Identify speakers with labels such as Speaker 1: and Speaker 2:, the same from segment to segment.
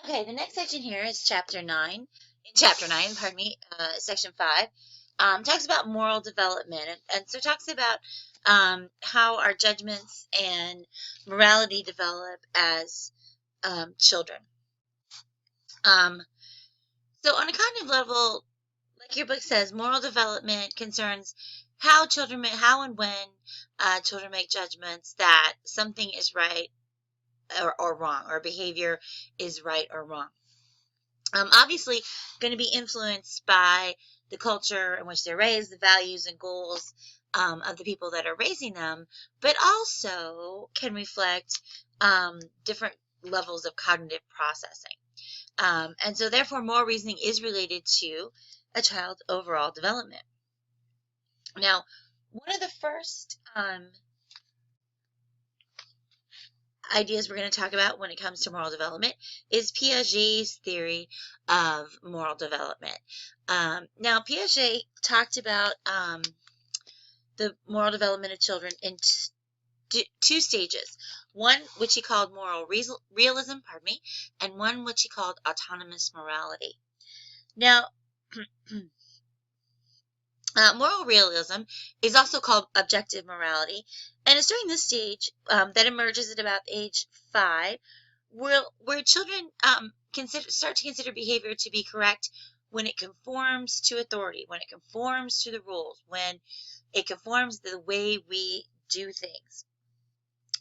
Speaker 1: Okay, the next section here is chapter 9. In chapter 9, pardon me, section 5, talks about moral development. And so talks about how our judgments and morality develop as children. So on a cognitive level, like your book says, moral development concerns how and when children make judgments that something is right or wrong, or behavior is right or wrong. Obviously going to be influenced by the culture in which they're raised, the values and goals of the people that are raising them, but also can reflect different levels of cognitive processing. And so therefore moral reasoning is related to a child's overall development. Now, one of the first ideas we're going to talk about when it comes to moral development is Piaget's theory of moral development. Now, Piaget talked about the moral development of children in two stages. One which he called moral realism, and one which he called autonomous morality. Now, moral realism is also called objective morality, and it's during this stage that emerges at about age 5, where children start to consider behavior to be correct when it conforms to authority, when it conforms to the rules, when it conforms to the way we do things.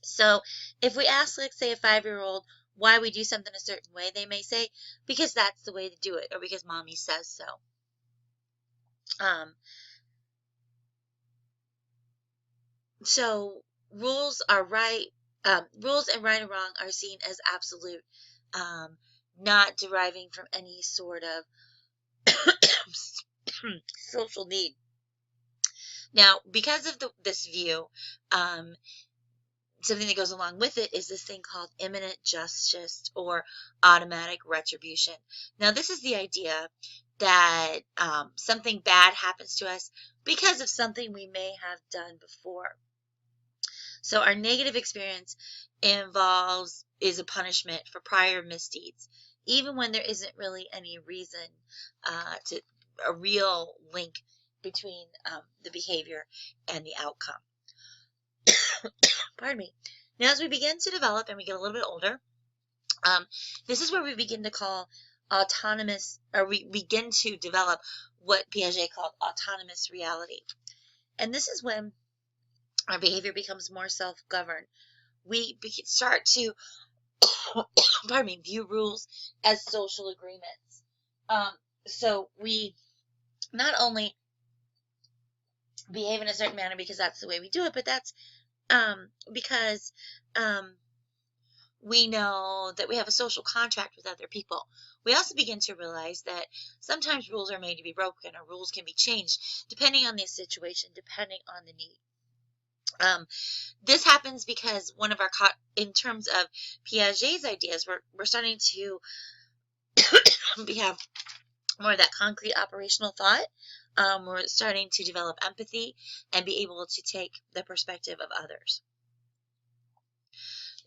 Speaker 1: So if we ask, let's say, a 5-year-old why we do something a certain way, they may say, because that's the way to do it, or because mommy says so. So rules are right. Rules and right and wrong are seen as absolute, not deriving from any sort of social need. Now, because of this view, something that goes along with it is this thing called imminent justice or automatic retribution. Now, this is the idea that something bad happens to us because of something we may have done before. So our negative experience is a punishment for prior misdeeds, even when there isn't really any reason a real link between the behavior and the outcome. Pardon me. Now, as we begin to develop and we get a little bit older, this is where we begin to call we begin to develop what Piaget called autonomous reality. And this is when our behavior becomes more self-governed. We start to, view rules as social agreements. So we not only behave in a certain manner because that's the way we do it, but that's because we know that we have a social contract with other people. We also begin to realize that sometimes rules are made to be broken, or rules can be changed depending on the situation, depending on the need. This happens because in terms of Piaget's ideas, we're starting to have more of that concrete operational thought. We're starting to develop empathy and be able to take the perspective of others.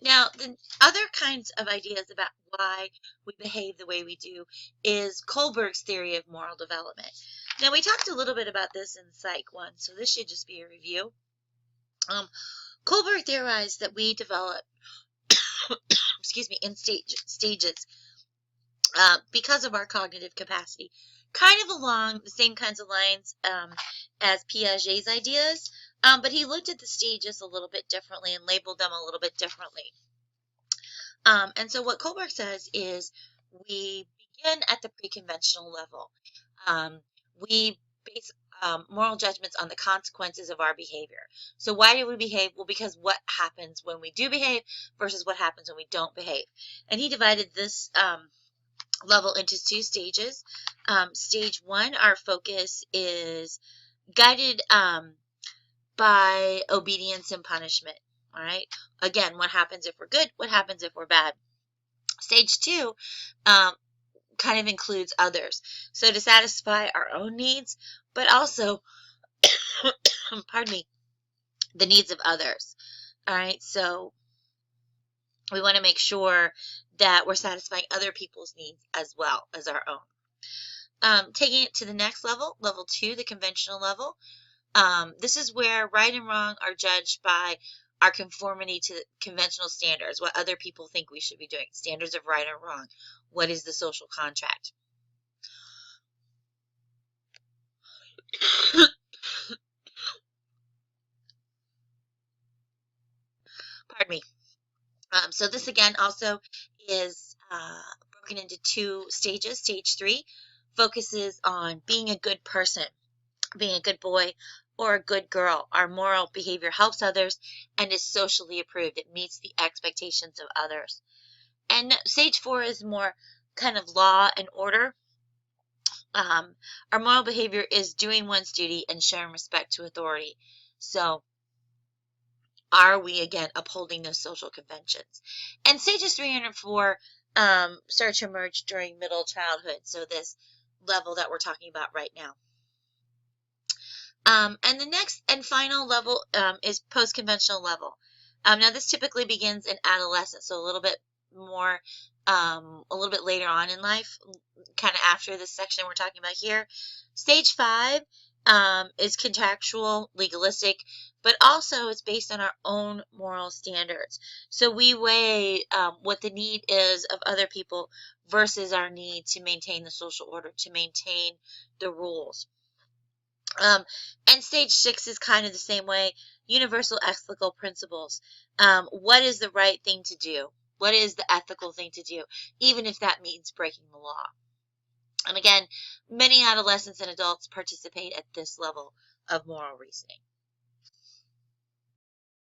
Speaker 1: Now, the other kinds of ideas about why we behave the way we do is Kohlberg's theory of moral development. Now, we talked a little bit about this in Psych 1, so this should just be a review. Kohlberg theorized that we develop, in stages because of our cognitive capacity, kind of along the same kinds of lines as Piaget's ideas, but he looked at the stages a little bit differently and labeled them a little bit differently. And so what Kohlberg says is we begin at the pre-conventional level. We base moral judgments on the consequences of our behavior. So why do we behave? Well, because what happens when we do behave versus what happens when we don't behave. And he divided this level into 2 stages. Stage 1, our focus is guided by obedience and punishment. All right. Again, what happens if we're good? What happens if we're bad? Stage 2 kind of includes others. So to satisfy our own needs, but also, the needs of others. All right. So we want to make sure that we're satisfying other people's needs as well as our own. Taking it to the next level, level 2, the conventional level. This is where right and wrong are judged by our conformity to conventional standards, what other people think we should be doing, standards of right or wrong. What is the social contract? Pardon me. So this again also is broken into 2 stages. Stage 3 focuses on being a good person, being a good boy or a good girl. Our moral behavior helps others and is socially approved. It meets the expectations of others. And stage 4 is more kind of law and order. Our moral behavior is doing one's duty and showing respect to authority. So are we, again, upholding those social conventions? And stages 3 and 4 start to emerge during middle childhood, so this level that we're talking about right now. And the next and final level is post-conventional level. Now, this typically begins in adolescence, so a little bit more, a little bit later on in life, kind of after this section we're talking about here. Stage 5 is contractual, legalistic, but also it's based on our own moral standards. So we weigh what the need is of other people versus our need to maintain the social order, to maintain the rules. And stage 6 is kind of the same way, universal ethical principles. What is the right thing to do? What is the ethical thing to do, even if that means breaking the law? And again, many adolescents and adults participate at this level of moral reasoning.